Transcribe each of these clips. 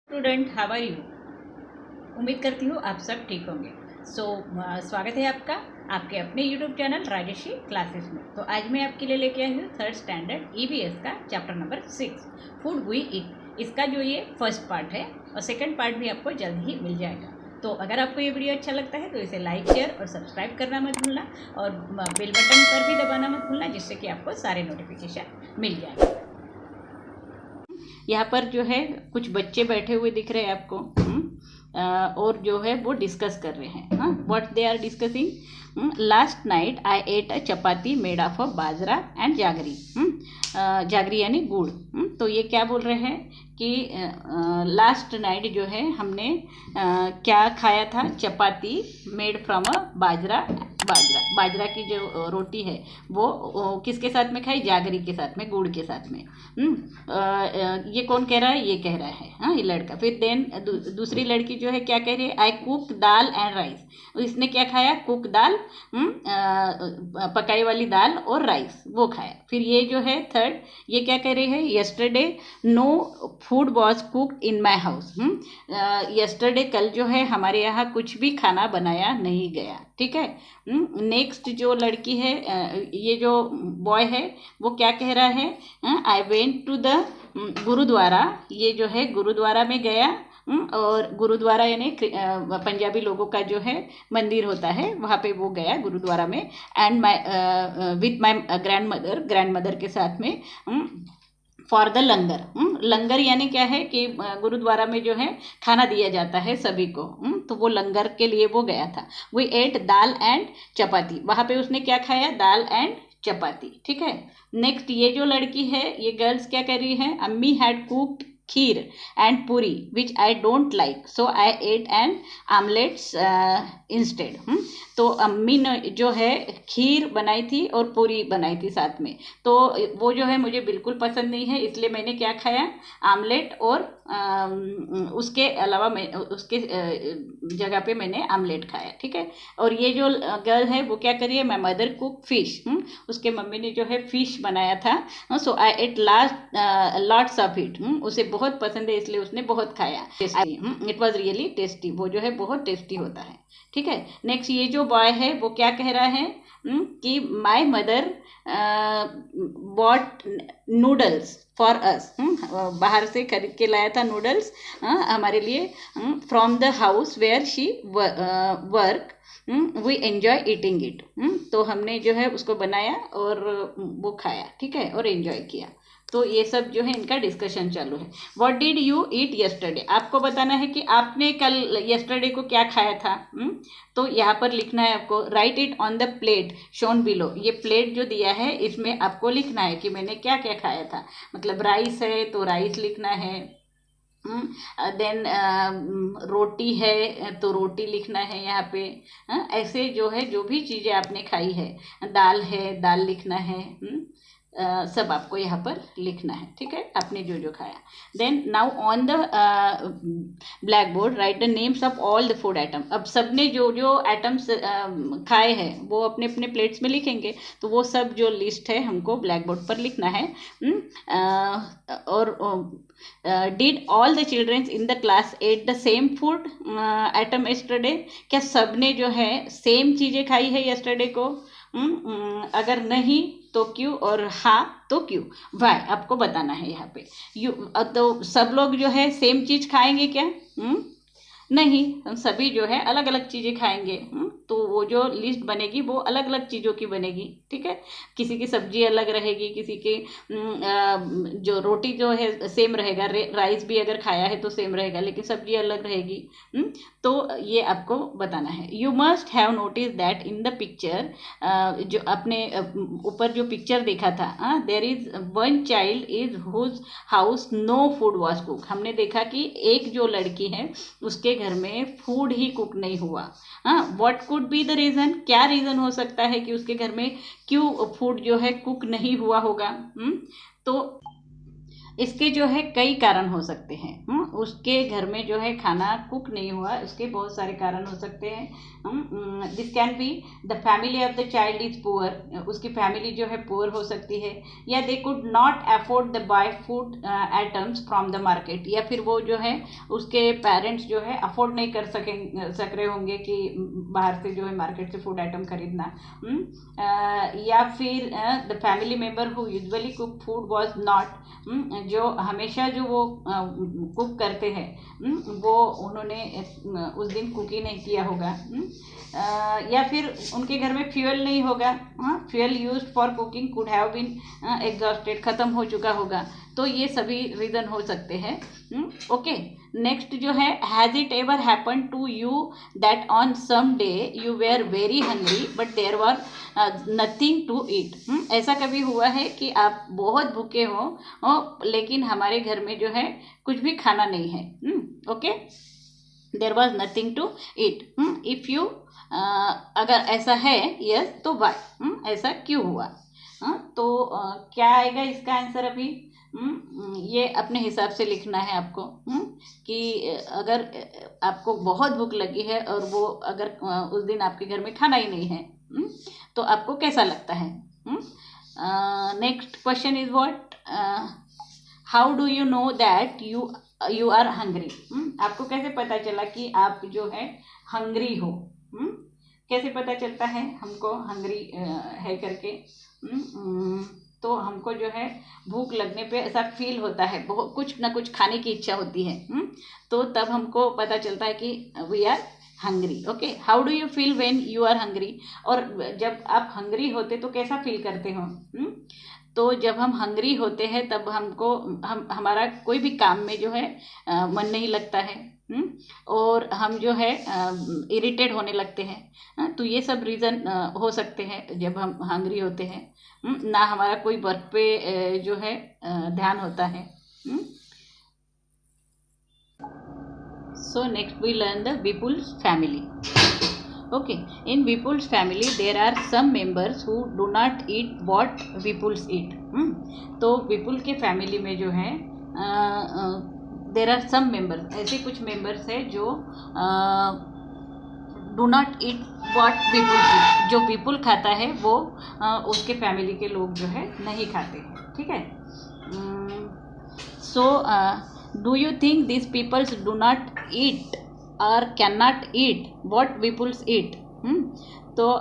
Student, how are you. उम्मीद करती हूँ आप सब ठीक होंगे। स्वागत है आपका आपके अपने यूट्यूब चैनल राजेशी क्लासेस में। तो आज मैं आपके लिए लेके आई हूँ थर्ड स्टैंडर्ड ईवीएस का chapter number 6 food we eat. इसका जो ये फर्स्ट पार्ट है और सेकंड पार्ट भी आपको जल्द ही मिल जाएगा। तो अगर आपको ये वीडियो अच्छा लगता है तो इसे लाइक शेयर और सब्सक्राइब करना मत भूलना और बेल बटन पर भी दबाना मत भूलना, जिससे कि आपको सारे नोटिफिकेशन मिल जाएंगे। यहाँ पर जो है कुछ बच्चे बैठे हुए दिख रहे हैं आपको, और जो है वो डिस्कस कर रहे हैं। What they are discussing, last night I ate a chapati made of bajra and jaggery. Jaggery यानी गुड़। तो ये क्या बोल रहे हैं कि लास्ट नाइट जो है हमने क्या खाया था, चपाती मेड फ्रॉम अ बाजरा। बाजरा की जो रोटी है वो किसके साथ में खाई, जागरी के साथ में, गुड़ के साथ में। ये कौन कह रहा है, ये कह रहा है, हाँ, ये लड़का। फिर देन दूसरी लड़की जो है क्या कह रही है, I cook dal and rice. इसने क्या खाया, कुक दाल, पकाई वाली दाल और राइस वो खाया। फिर ये जो है थर्ड, ये क्या कह रही है, yesterday no food was cooked in my house. Yesterday कल जो है हमारे यहाँ कुछ भी खाना बनाया नहीं गया। ठीक है। नेक्स्ट जो लड़की है, ये जो बॉय है वो क्या कह रहा है, I went to the gurudwara. ये जो है गुरुद्वारा में गया, और गुरुद्वारा यानी पंजाबी लोगों का जो है मंदिर होता है, वहाँ पे वो गया गुरुद्वारा में। And my with my grand mother के साथ में फॉर द लंगर। लंगर यानी क्या है कि गुरुद्वारा में जो है खाना दिया जाता है सभी को, तो वो लंगर के लिए वो गया था। वी एट दाल एंड चपाती, वहाँ पे उसने क्या खाया, दाल एंड चपाती। ठीक है। नेक्स्ट ये जो लड़की है, ये गर्ल्स क्या कर रही है, अम्मी had cooked kheer and puri which I don't like, so I ate and omelettes instead. तो अम्मी ने जो है खीर बनाई थी और पूरी बनाई थी साथ में, तो वो जो है मुझे बिल्कुल पसंद नहीं है, इसलिए मैंने क्या खाया, आमलेट, और उसके अलावा मैं उसके जगह पे मैंने आमलेट खाया। ठीक है। और ये जो गर्ल है वो क्या करिए, माई मदर कुक फिश। उसके मम्मी ने जो है फिश बनाया था, सो I eight lots of it. उसे बहुत पसंद है इसलिए उसने बहुत खाया। इट वॉज रियली टेस्टी, वो जो है बहुत टेस्टी होता है। ठीक है। नेक्स्ट ये जो बॉय है वो क्या कह रहा है, कि my mother bought noodles for us. बाहर से खरीद के लाया था नूडल्स हमारे लिए, from the house where she work, we enjoy eating it. तो हमने जो है उसको बनाया और वो खाया। ठीक है, और एंजॉय किया। तो ये सब जो है इनका डिस्कशन चालू है। What did you eat yesterday, आपको बताना है कि आपने कल यस्टरडे को क्या खाया था। तो यहाँ पर लिखना है आपको, right it on the plate shown below. ये प्लेट जो दिया है इसमें आपको लिखना है कि मैंने क्या क्या खाया था। मतलब राइस है तो राइस लिखना है, देन रोटी है तो रोटी लिखना है यहाँ पे। ऐसे जो है जो भी चीज़ें आपने खाई है, दाल है दाल लिखना है, सब आपको यहाँ पर लिखना है। ठीक है, आपने जो जो खाया। Then now on the black board write the names of all the food item. अब सबने जो जो आइटम्स खाए हैं वो अपने अपने प्लेट्स में लिखेंगे, तो वो सब जो लिस्ट है हमको ब्लैक बोर्ड पर लिखना है। और did all the children's in the class at the same food item yesterday, क्या सबने जो है सेम चीज़ें खाई है यस्टरडे को। अगर नहीं तो क्यों, और हाँ तो क्यों, वाई आपको बताना है यहाँ पे। तो सब लोग जो है सेम चीज़ खाएंगे क्या, नहीं, हम सभी जो है अलग अलग चीज़ें खाएंगे। तो वो जो लिस्ट बनेगी वो अलग अलग चीज़ों की बनेगी। ठीक है, किसी की सब्जी अलग रहेगी, किसी की जो रोटी जो है सेम रहेगा, राइस भी अगर खाया है तो सेम रहेगा, लेकिन सब्जी अलग रहेगी। तो ये आपको बताना है। You must have notice that in the picture, जो अपने ऊपर जो पिक्चर देखा था, there is one child is whose house no food was cook. हमने देखा कि एक जो लड़की है उसके घर में फूड ही कुक नहीं हुआ। What could be the reason, क्या रीज़न हो सकता है कि उसके घर में क्यों फूड जो है कुक नहीं हुआ होगा। तो इसके जो है कई कारण हो सकते हैं। उसके घर में जो है खाना कुक नहीं हुआ, उसके बहुत सारे कारण हो सकते हैं। This can be the family of the child is poor, उसकी फैमिली जो है पुअर हो सकती है, या they could not afford the buy food items from the market, या फिर वो जो है उसके पेरेंट्स जो है अफोर्ड नहीं सक रहे होंगे कि बाहर से जो है मार्केट से फूड आइटम खरीदना। या फिर the family member who usually cook food was not, जो हमेशा जो वो कुक करते हैं वो उन्होंने उस दिन कुक ही नहीं किया होगा। या फिर उनके घर में फ्यूल नहीं होगा, fuel used for cooking could have been exhausted, ख़त्म हो चुका होगा। तो ये सभी रीज़न हो सकते हैं। ओके, नेक्स्ट जो है, has it ever happen to you that on some day you were very hungry but there were nothing to eat. ऐसा कभी हुआ है कि आप बहुत भूखे हो लेकिन हमारे घर में जो है कुछ भी खाना नहीं है। Okay, there was nothing to eat. If you अगर ऐसा है यस तो वाई, ऐसा क्यों हुआ। तो क्या आएगा इसका आंसर अभी? ये अपने हिसाब से लिखना है आपको कि अगर आपको बहुत भूख लगी है और वो अगर उस दिन आपके घर में खाना ही नहीं है तो आपको कैसा लगता है। Next question is what, how do you know that you are hungry. आपको कैसे पता चला कि आप जो है हंग्री हो। कैसे पता चलता है हमको हंग्री है करके? तो हमको जो है भूख लगने पे ऐसा फील होता है, बहुत कुछ ना कुछ खाने की इच्छा होती है। तो तब हमको पता चलता है कि we are hungry. Okay, how do you feel when you are hungry. और जब आप हंग्री होते तो कैसा फील करते हो? तो जब हम हंग्री होते हैं तब हमारा कोई भी काम में जो है मन नहीं लगता है, और हम जो है इरिटेट होने लगते हैं। तो ये सब रीज़न हो सकते हैं जब हम हंग्री होते हैं। ना हमारा कोई वर्क पे जो है ध्यान होता है। So next we learn the Vipul's family. Okay, in Vipul's family there are some members who do not eat what Vipuls eat. तो विपुल के फैमिली में जो है देर आर सम मेंबर्स, ऐसे कुछ मेंबर्स हैं जो do not eat what Vipuls eat, जो विपुल खाता है वो उसके फैमिली के लोग जो है नहीं खाते हैं। ठीक है, so do you think this peoples do not eat or can not eat what Vipuls eat. तो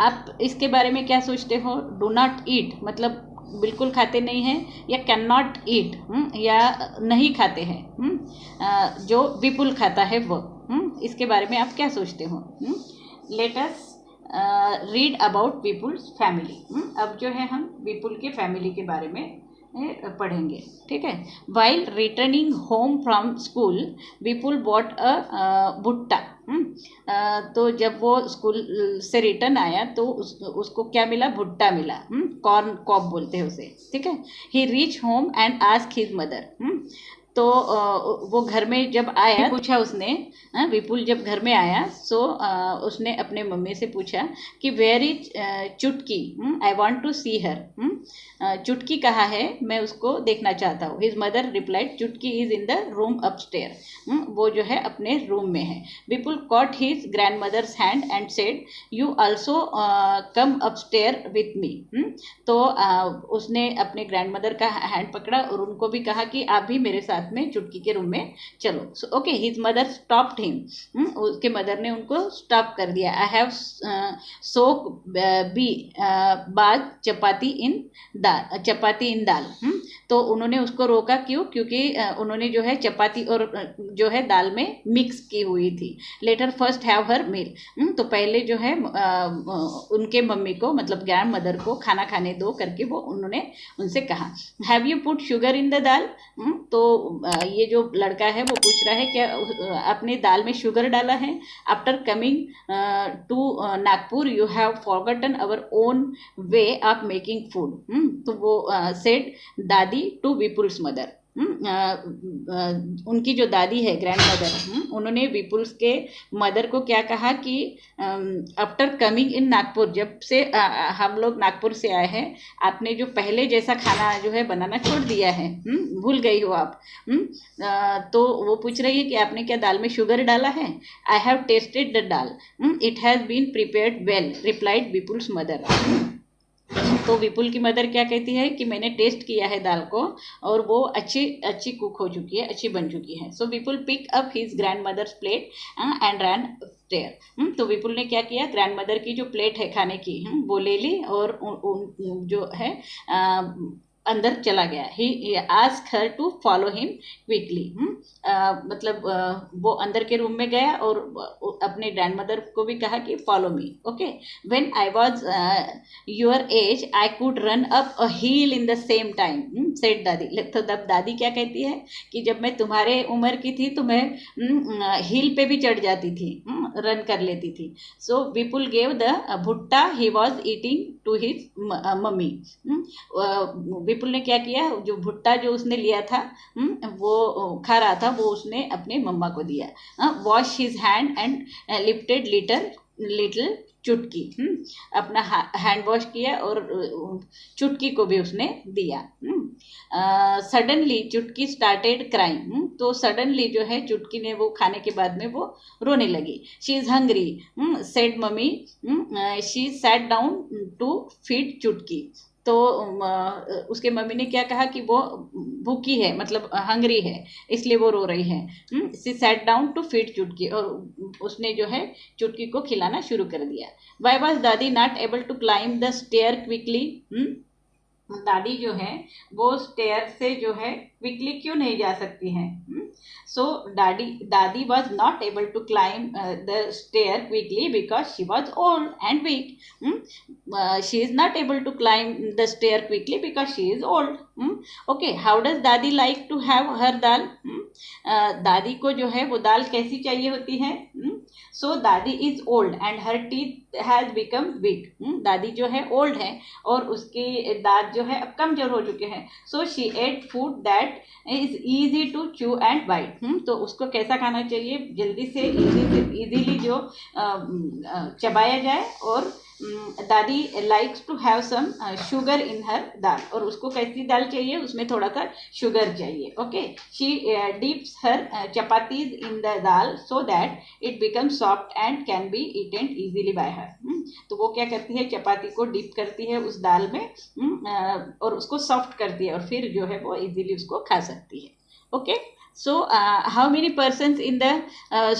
आप इसके बारे में क्या सोचते हो? डू नॉट ईट मतलब बिल्कुल खाते नहीं हैं, या कैन नॉट ईट या नहीं खाते हैं जो विपुल खाता है वो। इसके बारे में आप क्या सोचते हो? Let us read about Vipul's family. अब जो है हम विपुल के फैमिली के बारे में पढ़ेंगे। ठीक है, while returning home from school Vipul bought a भुट्टा। तो जब वो स्कूल से रिटर्न आया तो उसको क्या मिला? भुट्टा मिला, कॉर्न कॉब बोलते हैं उसे। ठीक है, he reach home and ask his mother. तो वो घर में जब आया पूछा उसने, विपुल जब घर में आया सो उसने अपने मम्मी से पूछा कि वेयर इज चुटकी, आई वॉन्ट टू सी हर। चुटकी कहाँ है, मैं उसको देखना चाहता हूँ। His mother replied Chutki is in the room upstair, वो जो है अपने रूम में है। Vipul caught his grandmother's hand and said you also come upstair with me. तो उसने अपने ग्रैंड मदर का हैंड पकड़ा और उनको भी कहा कि आप भी मेरे साथ में चुटकी के रूम में चलो। Okay, his mother stopped him, उसके मदर ने उनको स्टॉप कर दिया। आई हैव सोक बी बाद चपाती इन दाल। तो उन्होंने उसको रोका, क्यों? क्योंकि उन्होंने जो है चपाती और जो है दाल में मिक्स की हुई थी। लेटर फर्स्ट हैव हर मील, तो पहले जो है उनके मम्मी को मतलब ग्रैंड मदर को खाना खाने दो करके वो उन्होंने उनसे कहा। Have you put sugar in the dal, तो ये जो लड़का है वो पूछ रहा है क्या आपने दाल में शुगर डाला है? After coming to Nagpur you have forgotten our own way of making food. तो वो सेड दादी टू विपुल्स मदर। उनकी जो दादी है ग्रैंड मदर, उन्होंने विपुल्स के मदर को क्या कहा कि आफ्टर कमिंग इन नागपुर, जब से हम लोग नागपुर से आए हैं, आपने जो पहले जैसा खाना जो है बनाना छोड़ दिया है, भूल गई हो आप। तो वो पूछ रही है कि आपने क्या दाल में शुगर डाला है? I have tested the dal, it has been prepared well, replied Vipul's mother. तो विपुल की मदर क्या कहती है कि मैंने टेस्ट किया है दाल को और वो अच्छी अच्छी कुक हो चुकी है, अच्छी बन चुकी है। So Vipul pick up his grandmother's plate and ran upstair. तो विपुल ने क्या किया, ग्रैंड मदर की जो प्लेट है खाने की, वो ले ली और जो है अंदर चला गया। He ask her to follow him quickly. मतलब वो अंदर के रूम में गया और अपने ग्रैंड मदर को भी कहा कि follow me. Okay, when I was your age I could run up a hill in the same time, said Dadi. तो तब दादी क्या कहती है कि जब मैं तुम्हारे उम्र की थी तो मैं हिल पे भी चढ़ जाती थी, रन कर लेती थी। सो विपुल gave the bhutta he was eating to his mummy. Vipul ने क्या किया, जो भुट्टा जो उसने लिया था, वो खा रहा था, वो उसने अपने मम्मा को दिया। Wash his hand and lifted little चुटकी। अपना हैंड वॉश किया और चुटकी को भी उसने दिया। सडनली चुटकी स्टार्टेड क्राइंग। तो सडनली जो है चुटकी ने वो खाने के बाद में वो रोने लगी। She is hungry, said mummy. She sat down to feed Chutki. तो उसके मम्मी ने क्या कहा कि वो भूखी है, मतलब हंग्री है, इसलिए वो रो रही है। She sat down to feed Chutki, और उसने जो है चुटकी को खिलाना शुरू कर दिया। Why was Dadi not able to climb the stair quickly? Dadi जो है वो स्टेयर से जो है क्विकली क्यों नहीं जा सकती हैं? So Dadi was not able to climb the stair quickly because she was old and weak. She is not able to climb the stair quickly because she is old. Okay, how does Dadi like to have her dal? Dadi को जो है वो दाल कैसी चाहिए होती है? सो दादी is old and her teeth has become weak. दादी जो है ओल्ड है और उसके दांत जो है अब कमजोर हो चुके हैं। So she ate food that is easy to chew and bite. तो उसको कैसा खाना चाहिए? जल्दी से इजीली जो चबाया जाए। और dadi likes to have some sugar in her dal, और उसको कैसी दाल चाहिए? उसमें थोड़ा सा शुगर चाहिए। Okay, she dips her chapatis in the dal so that it become soft and can be eaten easily bye हर। तो वो क्या करती है, चपाती को डिप करती है उस दाल में और उसको सॉफ्ट करती है और फिर जो है वो इजीली उसको खा सकती है। Okay, so how many persons in the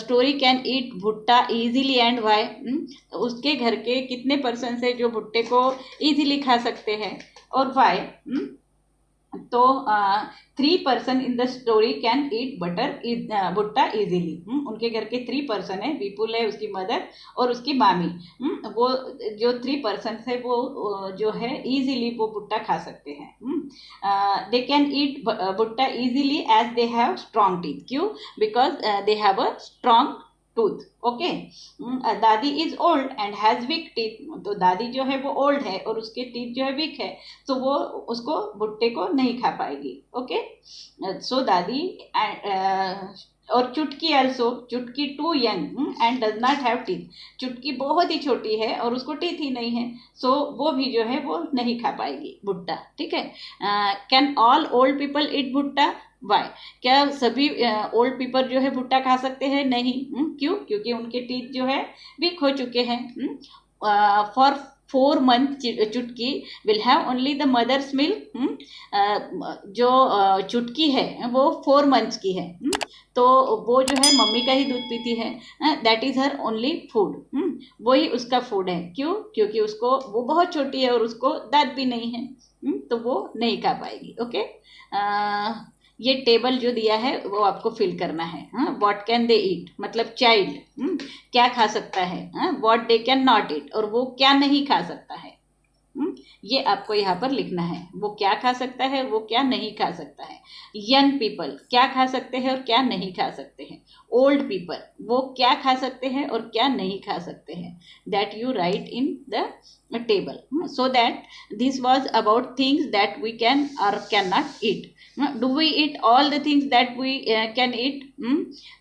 story can eat भुट्टा easily and why? उसके घर के कितने पर्सन है जो भुट्टे को इजीली खा सकते हैं और why? तो 3 person in the story can eat bhutta easily. उनके घर के 3 पर्सन है, विपुल है, उसकी मदर और उसकी मामी। वो जो 3 पर्सन है वो जो है इजीली वो भुट्टा खा सकते हैं। दे can eat bhutta easily as they have strong teeth. क्यों? Because they have a strong tooth. Okay, dadi is old and has weak teeth. तो दादी जो है वो ओल्ड है और उसके टीथ जो है वीक है, तो वो उसको भुट्टे को नहीं खा पाएगी। ओके, सो दादी और Chutki also, Chutki too young and does not have teeth. Chutki बहुत ही छोटी है और उसको टीथ ही नहीं है, सो वो भी जो है वो नहीं खा पाएगी भुट्टा। ठीक है, can all old people eat भुट्टा? वाई? क्या सभी ओल्ड पीपल जो है भुट्टा खा सकते हैं? नहीं। क्यों? क्योंकि उनके टीथ जो है वीक हो चुके हैं। For 4 months Chutki will have only the mother's milk. जो चुटकी है वो 4 months की है, तो वो जो है मम्मी का ही दूध पीती है। That is her only food. वही उसका फूड है। क्यों? क्योंकि उसको वो बहुत छोटी है और उसको दांत भी नहीं है, तो वो नहीं खा पाएगी। ओके, ये टेबल जो दिया है वो आपको फिल करना है। व्हाट कैन दे ईट, मतलब चाइल्ड क्या खा सकता है। What they can not eat, और वो क्या नहीं खा सकता है। ये आपको यहाँ पर लिखना है। वो क्या खा सकता है, वो क्या नहीं खा सकता है। यंग पीपल क्या खा सकते हैं और क्या नहीं खा सकते हैं। ओल्ड पीपल वो क्या खा सकते हैं और क्या नहीं खा सकते हैं। That you right in the table, so that this was about things that we can or cannot eat. Do we eat all the things that we can eat?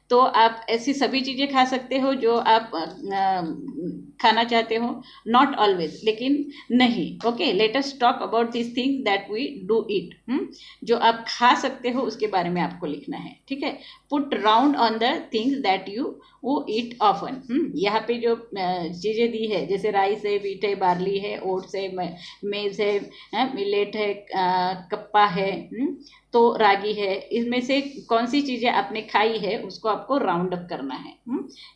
तो आप ऐसी सभी चीज़ें खा सकते हो जो आप खाना चाहते हो, नॉट ऑलवेज, लेकिन नहीं। Okay, let us talk about this things that we do eat. जो आप खा सकते हो उसके बारे में आपको लिखना है, ठीक है। Put round on the things that you वो ईट ऑफन। यहाँ पे जो चीज़ें दी है, जैसे राइस है, व्हीट है, बार्ली है, ओट्स है, मेज है, मिलेट है, कप्पा है, तो रागी है, इसमें से कौन सी चीज़ें आपने खाई है उसको आपको राउंड अप करना है।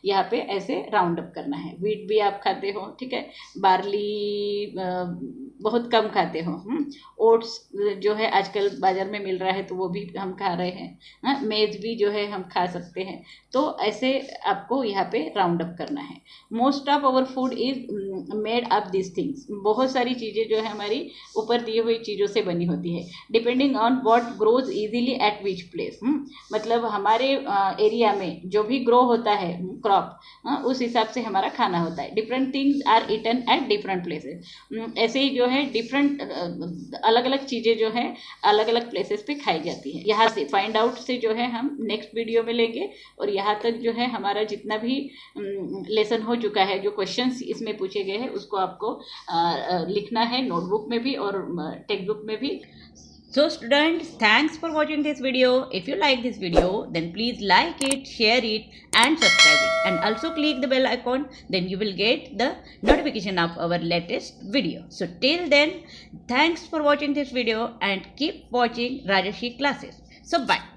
यहाँ पे ऐसे राउंड अप करना है। व्हीट भी आप खाते हो, ठीक है, बार्ली बहुत कम खाते हो, ओट्स जो है आजकल बाज़ार में मिल रहा है तो वो भी हम खा रहे हैं, मेज भी जो है हम खा सकते हैं। तो ऐसे आपको यहाँ पे राउंड अप करना है। Most of our food is made up this things. बहुत सारी चीज़ें जो है हमारी ऊपर दिए हुई चीज़ों से बनी होती है। Depending on what grows easily eight which place, मतलब हमारे एरिया में जो भी ग्रो होता है क्रॉप, उस हिसाब से हमारा खाना होता है। Different things are eaten at different places. ऐसे ही जो है डिफरेंट अलग अलग चीज़ें जो है अलग अलग प्लेसेस पे खाई जाती है। यहाँ से फाइंड आउट से जो है हम नेक्स्ट वीडियो में लेंगे, और यहाँ तक जो है हमारा जितना भी लेसन हो चुका है, जो क्वेश्चंस इसमें पूछे गए हैं उसको आपको लिखना है नोटबुक में भी और टेक्स्ट बुक में भी। So students, thanks for watching this video. If you like this video, then please like it, share it and subscribe it, and also click the bell icon, then you will get the notification of our latest video. So till then, thanks for watching this video and keep watching Rajarshi classes. So bye.